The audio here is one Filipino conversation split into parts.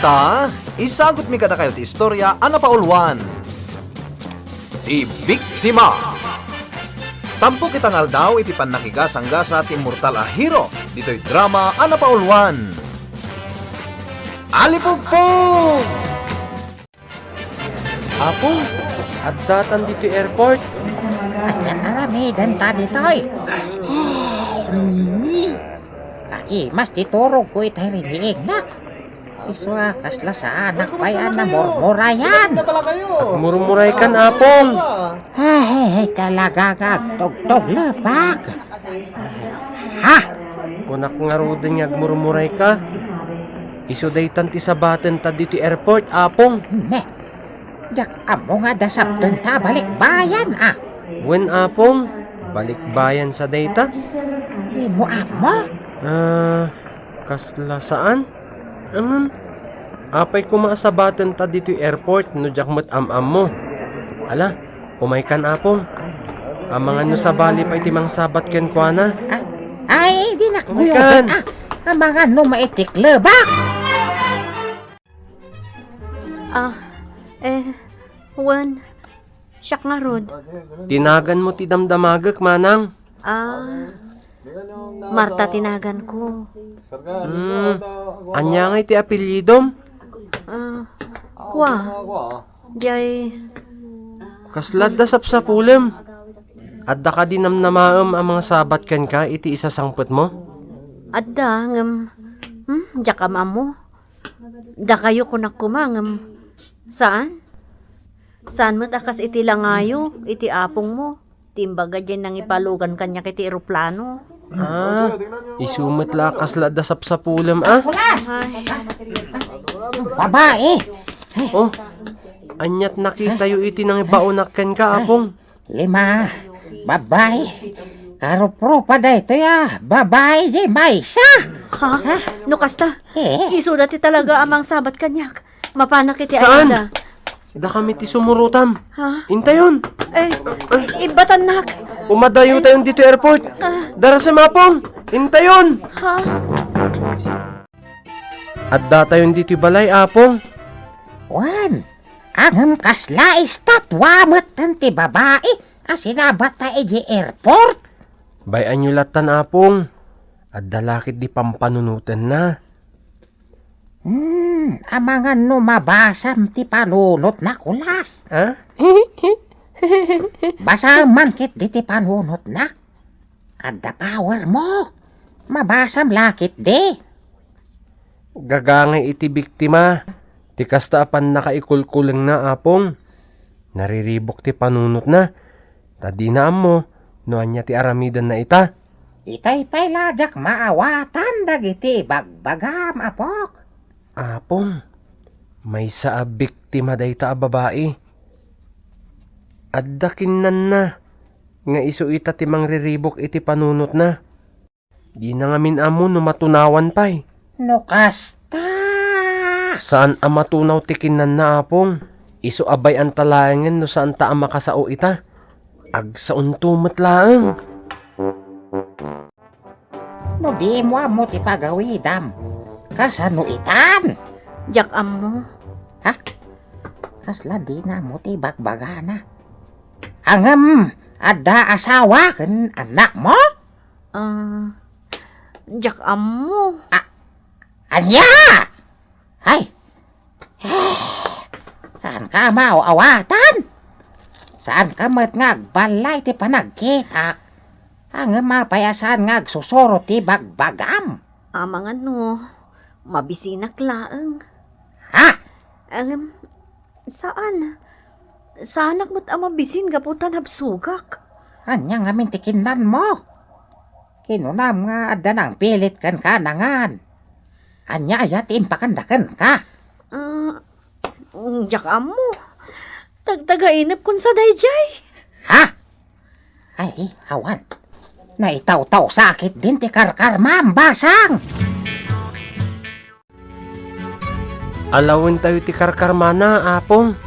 ita, isagot mi kada kayo ti istorya ana paulwan. Ti Biktima. Tampo kitang aldaw iti pannakigasang-gasa ti immortal a hero dito'y drama ana paulwan. Alipugpog! Apo, addatan dito airport. Anyan aramidan ta ditoy. Ay, mas titurog ko itay riniig na. Iswa kasla sa anak bayan na murmurayan. Murmuray kan, Apong. Ay, talaga tugtog lepak. Ha? Kung ako nga rudan niya murmuray ka, isudaytan ti sabaten ta dito airport, Apong. Ne. Jak amo nga dasabten ta balik bayan ah. Wen, Apong, balik bayan sa data? Di mo amo? Kasla saan? Apay kumasabaten ta dito airport no jakmat am mo. Ala, umay kan, Apong. Amangan no sa bali pa itimang sabat ken kuana. Ay, di nakuyutan ah. Amangan no maitik lebak. Juan, siyak nga rod. Tinagan mo ti damdamagak, manang. Marta tinagan ko. Anya nga iti apelyidom? Kwa, jay, Kaslad da sapsapulem. Adda ka dinamnamaem ang mga sabat ken ka iti isa sangpet mo? adda, jakam amo. Da kayo kunak kumangam. Saan? Saan mo takas iti langayo, iti apong mo. Timbaga dyan nang ipalugan kanya kiti eroplano. Isumit la kaslad da sapsapulem, Babae. Oh, anyat nakita yu iti nang ibaunak ken ka, Apong. 5, babae. Karo-pro pa da ito ya. Babae di maysa. Ha? No kasta? Eh. Isuda ti talaga amang sabat kanyak. Mapanak iti Saan? ayada. Da kami ti sumurutam. Ha? Intayon. Ibatan nak. Umadayo tayon dito airport. Dara sa Apong. Intayon. Ha? Adda tayon dito balay, Apong. Wan. Ang kasla istatwa matan ti babae. Asinabat ta iji airport. Bayan nyo latan, Apong. Adda lakit di pampanunutan na. Amangan no mabasam ti panunot na kulas. Ha? Basaman kit di ti panunot na. Adda power mo. Mabasam lakit di. Gagangay iti biktima. Ti kasta apan nakaikulkulang na, Apong. Nariribok ti panunot na. Tadi na mo, no anya ti aramidan na ita. Itay pay lajak maawatan dagiti bagbagam apok. Apong, may sa biktima day ta a babae. Adda kinnan na. Nga isu ita ti mangriribok iti panunot na. Di na ngamin amo no matunawan pa'y. No kasta. Saan ang matunaw ti kinnan na, Apong? Isu abay ang talayangan no saan ta ang makasao ita. Agsaon tumot laang. No di mo amo ti pagawidam. Kasano itan? Jak amo. Kasla di na mo ti bagbagana. Angam, ada asawa ken anak mo? Jak amo. Anya! Ay! Saan ka mauawatan? Saan ka matngagbalay ti panagkitak? Ang mapayasan ngagsusuro ti bagbagam. Amangan no. Mabisinak laang. Ha? Saan? Saanak mo't amabisin gaputan habsugak. Anya nga mintikinan mo? Kinunam nga adda nang pilit kan kanangan. Anya ayat impakandakan ka. Jak amo. Tagtagainip kun sa dayjay. Ha? Ay, awan. Naitaw-taw sakit din ti karkar mambasang. Alawin tayo ti karkarmana, Apong.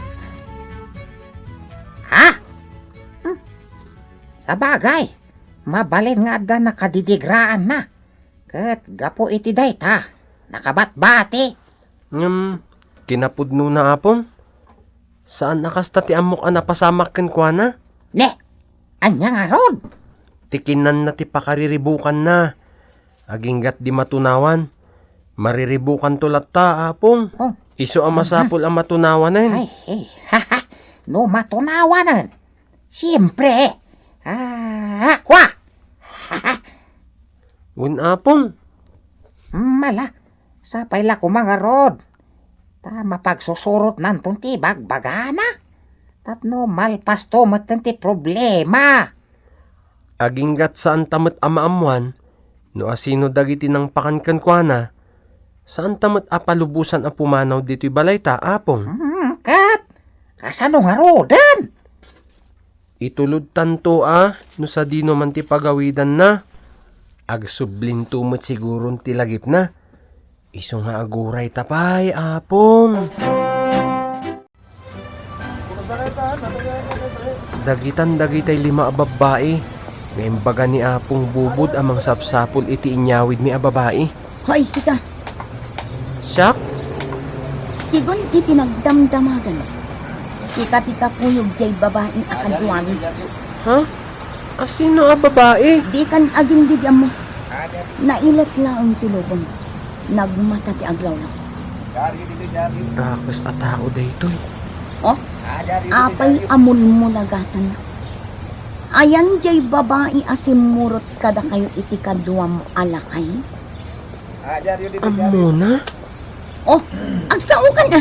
Ha? Sa bagay, mabalin nga da nakadidigraan na. Kat gapo iti dayta, nakabatbati. Kinapudno na apong? Saan nakasta ti amok a napasamak ken kwa na? Ne, anya nga rod. Tikinan na ti pakariribukan na. Aginggat di matunawan. Mariribukan tulat ta apong. Oh. Iso ang masapol ang matunawan na yun. Ay, haha, no matunawanan. Siyempre. Kwa. Un apong. Mala, sapay la ko mga rod. Tama pagsusurot nantong tibag bagana. Tapno malpas to ti problema. Aginggat saan tamat amaamuan. No asino dagiti ng pakankan kwa na. Saan tamat apalubusan a pumanaw dito'y balay ta apong. Kat, kasano nga rodan? Itulod tanto no sa dino man ti pagawidan na. Agsublin tumot siguro ti lagip na. Iso nga aguray tapay apong. Dagitan dagitay 5 a babae. May imbaga ni apong bubod amang sapsapol iti inyawid mi a babae. Hoy, sika. Siyak? Sigon iti nagdamdamagan. Sika ti kakuyog jay babaeng akadwami. Ha? Asino a babae? Di kan aging didyam mo. Nailat lang ang tilubong. Nagmata ti aglaw lang. Rakas a tao daytoy. Oh, apay amon mo nagatan na. Ayan jay babae asimurot kada kayo iti kadwa mo alakay. Amo na? Oh, agsaukan na.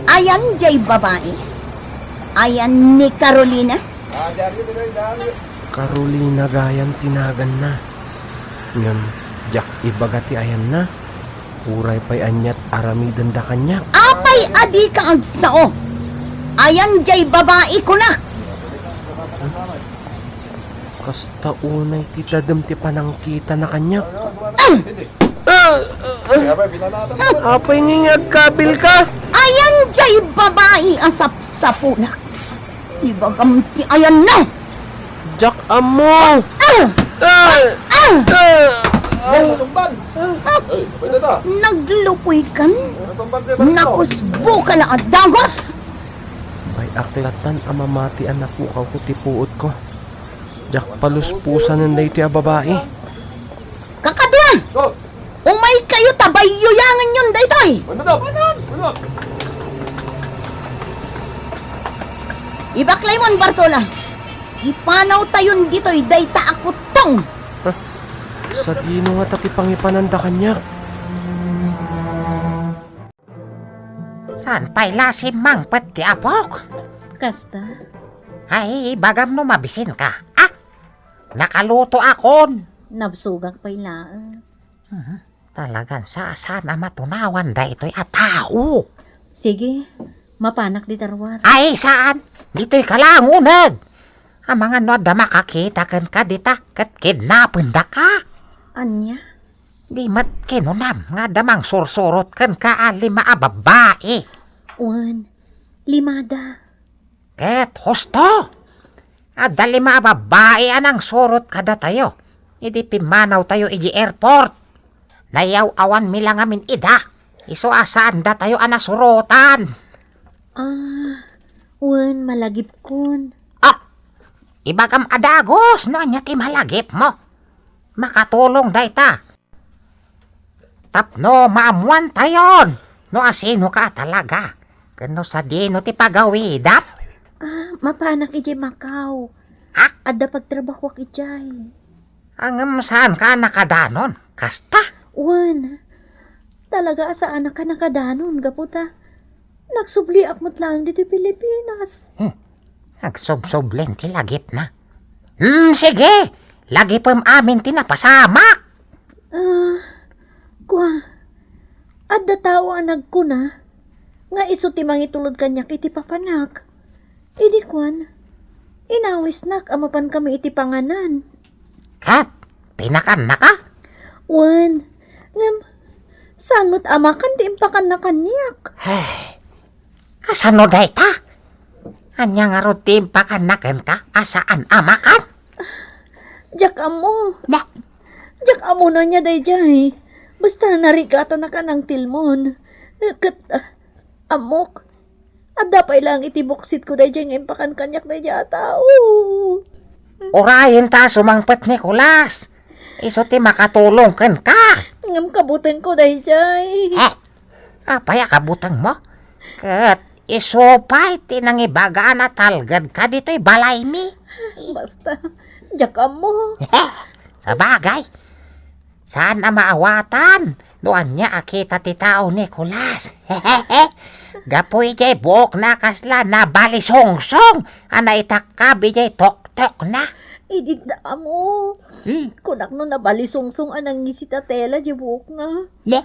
Ayan jay babae. Ayan ni Carolina. Carolina gayam tinagan na. Ngam, Jack ibagati ayan na. Uray pa'y anyat aramidan da kanya. Apay adi ka agsao. Ayan jay babae ko na. Kasta unay titadam ti panangkita na kanya. Apay ngingag kabil ka. Ayan jay babae asap-sapulak. Ibagam ti ayan na. Jack amo. Naglupoy kan. Nakusbo ka lang at dagos. May aklatan amamati anak ko ko tipuot ko. Jack paluspusan ng dayto a babae. Kakadwa! Umay kayo tabayuyangan yun daytoy. Ibaklay mon Bartola. Ipanaw tayon ditoy dayta ako tong. Sa dino nga tati pangipananda kanya. Saan pa'y lasim mang pati apok? Kasta? Ay, bagam no mabisin ka. Nakaluto akon. Nabsugak pa'y laan. Talagang sana matunawan da ito'y atao. Sige, mapanak di tarwar. Ay, saan? Dito'y kalangunag. Ang mga noda makakita kan ka dita, kat kidnapin da ka. Anya? Di mat kinunam, nga damang sursurot kan ka alima a babae. Uwan, limada. Ket husto. Ada 5 a babae anang surot kada tayo. Idi pimanaw tayo iji airport. Nayaw awan milang amin ida. Iso asaan da tayo anasurutan. Uwan, malagip kun. Ibagam adagos no anya ti malagip mo. Makatulong day ta. Tapno maamuan tayon. No asino ka talaga. Kano sa dino ti pagawidap. Mapanak ijay Macau. Ada pagtrabaho ak ijay. Ang saan ka nakadanon? Kasta? Uwan, talaga asaan ka nakadanon, gaputa. Nagsubli akmat lang dito Pilipinas. Nagsubsublin ti lagip na. Sige. Lagi po amin tinapasamak. Kwa, adda tao anag ko na. Nga iso ti mangitulod kanya iti papanak. Idi kwan, inawis nak amapan kami iti panganan. Kat, pinakan na ka? Wan, ngam, saan mo't amakan di impakan na kanyak? Kasano day ta? Anya nga rutim pakanakan ka? Asaan amakan? Jak amo. Na? Jak amo na niya day jay. Basta narigata na ka ng tilmon. Amok. Ada pa ilang itibuksit ko dahil dyan empakan kanyak na tao. Urayin ta sumangpet Nicolas. Iso ti makatulong ken ka. Ngam kabutan ko dahil dyan. Apaya kabutang mo? Kat iso pa iti nangibaga na talgad ka dito'y balay mi. Basta, jakam mo. Sa bagay, saan na maawatan? Doan niya akita ti tao Nicolas. Gapoy jay buok na kasla na balisongsong. Ana itakkabi jay tok-tok na. Idida mo. Kunak no nabalisungsong anang ngisita tela di buok nga. Le?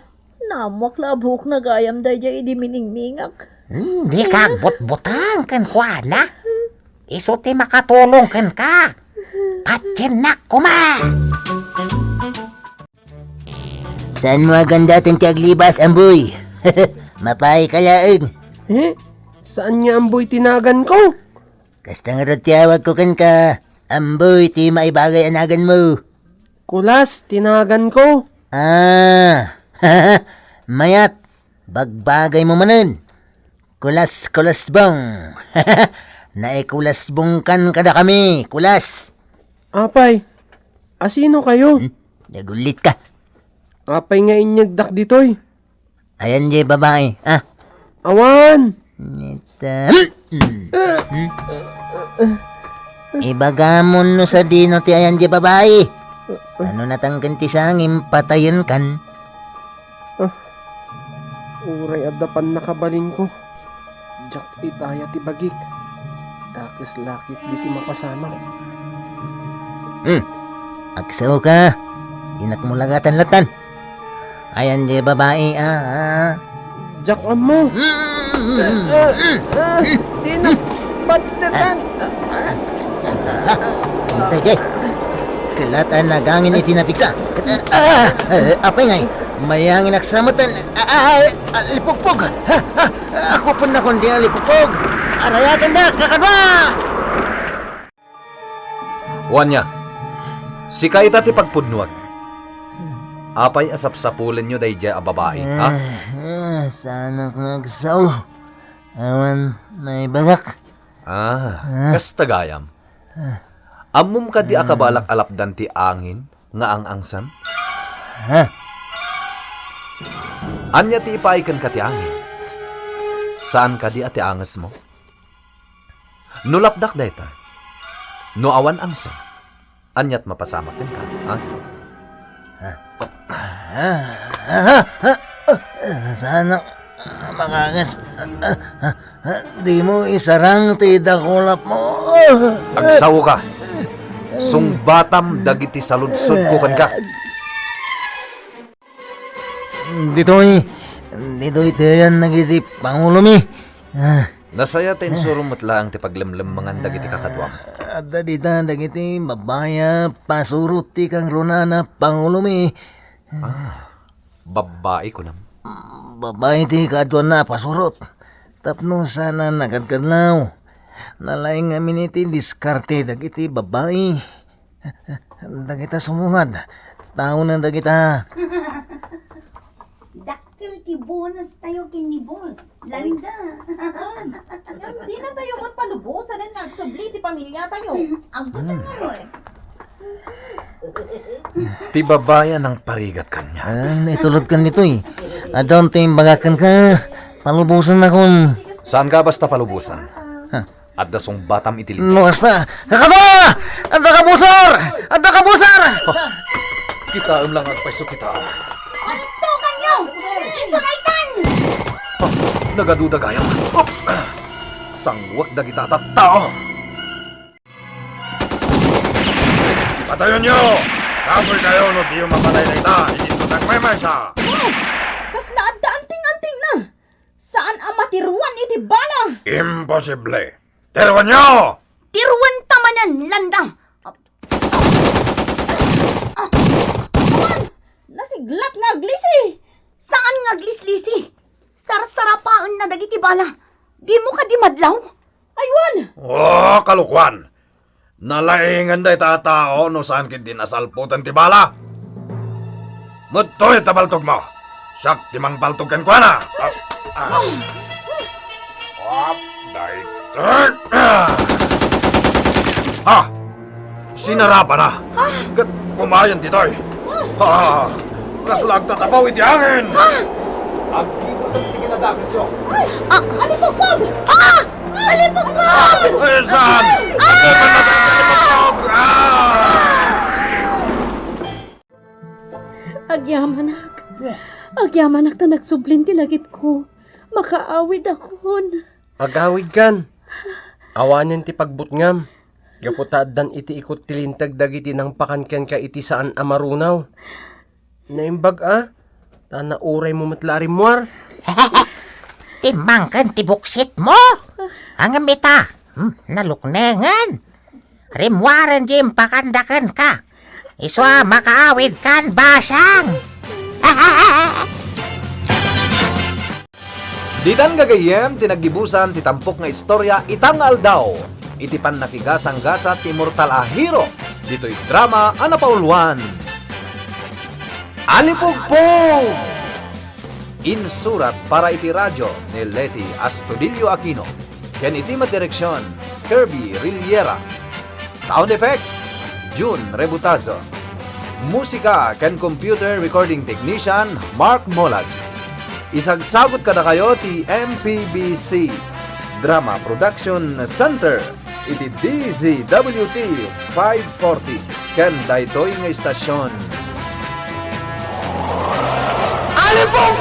Namwak la buok na gayam dahil dyan idi miningmingak. Di kag butbutang ken kuana. Iso ti makatulong ken ka. Patyenak kuma. Saan mo aganda itong tiyaglibas, Amboy? Mapay ka laeng. Saan nga amboy tinagan ko? Kasta nga rin tiyawag ko kan ka. Amboy, ti maibagay anagan mo. Kulas, tinagan ko. Mayat, bagbagay mo manan. Kulas bong. Naikulasbong kan kada kami, kulas. Apay, asino kayo? Nagulit ka. Apay nga inyagdak ditoy. Ayan di babae, Awan! Nita. Ibagamon no sa dino ti ayan di babae. Ano natanggan ti sangim patayan kan? Uray adapan nakabalin ko. Jak itaya ti bagik. Takis lakit di ti mapasama. Aksaw ka. Inak mo lagatan latan. Ayan di babae, Jak mo! Tinak! Batiran! Sige. Kalatan na gangin itinapiksa. Apay ngay. Mayangin aksamatan. Lipugpog. Ako po na kundi ang lipugpog. Arayatan da, kakadwa! Wanya, si kaita ti pagpudnuag. Apay asap-sapulan nyo dahi dya a babae, ha? Sana nagsaw. Awan, may bagak. Kastagayam. Amum ka di akabalak alapdan ti angin, nga ang angsan? Anya ti ipaikan ka ti angin? Saan ka di ati angas mo? Nulapdak deta. No awan angsan. Anyat mapasamakin ka, ha? Sana makangas. Di mo isarang ti dakulap mo. Agsaw ka. Sungbatam dagiti saludsod ko kan ka. Dito'y tiyan nagiti Pangulo mi. Nasaya tayo surumot lang ti paglemlem mga dagiti kakadwam. At dita dagiti babaya pasurot ti kang runana Pangulo mi. Babae ko nam. Babay ti kadwan na pasurot. Tapno sana nagadkadlaw. Nalaing amin iti diskarte dagiti babae. Dagita sumungad. Tao na dagita. Dakil ki bonus tayo kinibos. Landa. Di na tayo mo't palubusan na nagsubli ti pamilya tayo. Ang butan nga ron. Ti babayan ng parigat kanya. Naitulad kan nito eh. Adon ti bagakan ka. Palubusan na kung. Saan ka basta palubusan? At dasong batam itilid. Lukas na. Kakaba! Anda ka busar! Anda ka busar! Kita lang agpaiso kita. Alto kanyo! Isulaitan! Nagaduda gayam. Oops! Sangwag na kita tao. Patayon nyo! Kapoy kayo no di yung mamalay na ita. Hindi ko nagmay sa. Yes! Kasla adda anting-anting na! Saan ang matiruan iti bala? Imposible. Terwan nyo! Tiruan tamanan, landa! Nasiglat nga glisi! Saan nga glislisi? Sarsarapaon na dagiti bala. Di mo ka di madlaw? Aywan! Oh, kalukwan. Nalaingan da itatao no saan kid din asalputan ti bala. Mutoy tabaltog mo. Siyak ti mang baltog kan kwa na. Ha! Sinarapan na! Kat kumayan ditoy! Ha! Kaslag tatapaw iti hangin! Aggibo sa tiginadakis yo. Alipagpag! Alipagpag! Ayun saan! Alipagpag! Agyamanak. Agyamanak na nagsublin tilagip ko. Makaawid akon. Agawid kan. Awanin ti pagbutngam. Gaputaddan iti ikot tilintag dagiti nang pakanken ka iti saan amarunaw. Naimbag Tana uray mo matlarim muar. Timangkan tibuksit mo. Ang mita. Naluknengan. Rimwaran jim pakandakan ka. Iswa makaawid kan basang. Ditan gagayem tinaggibusan ti tampok nga istorya itang aldaw. Iti pan nakigasang-gasa ti Mortal a Hero. Dito'y drama anapauluan. Alipugpog! Insurat para iti radyo ni Leti Astudillo Aquino. Ken iti madireksyon Kirby Riliera. Sound effects June Rebutazo. Musika ken computer recording technician Mark Molag. Isagsagot kada kayo ti MPBC Drama Production Center iti DZWT 540 ken daytoy nga istasyon. Alipong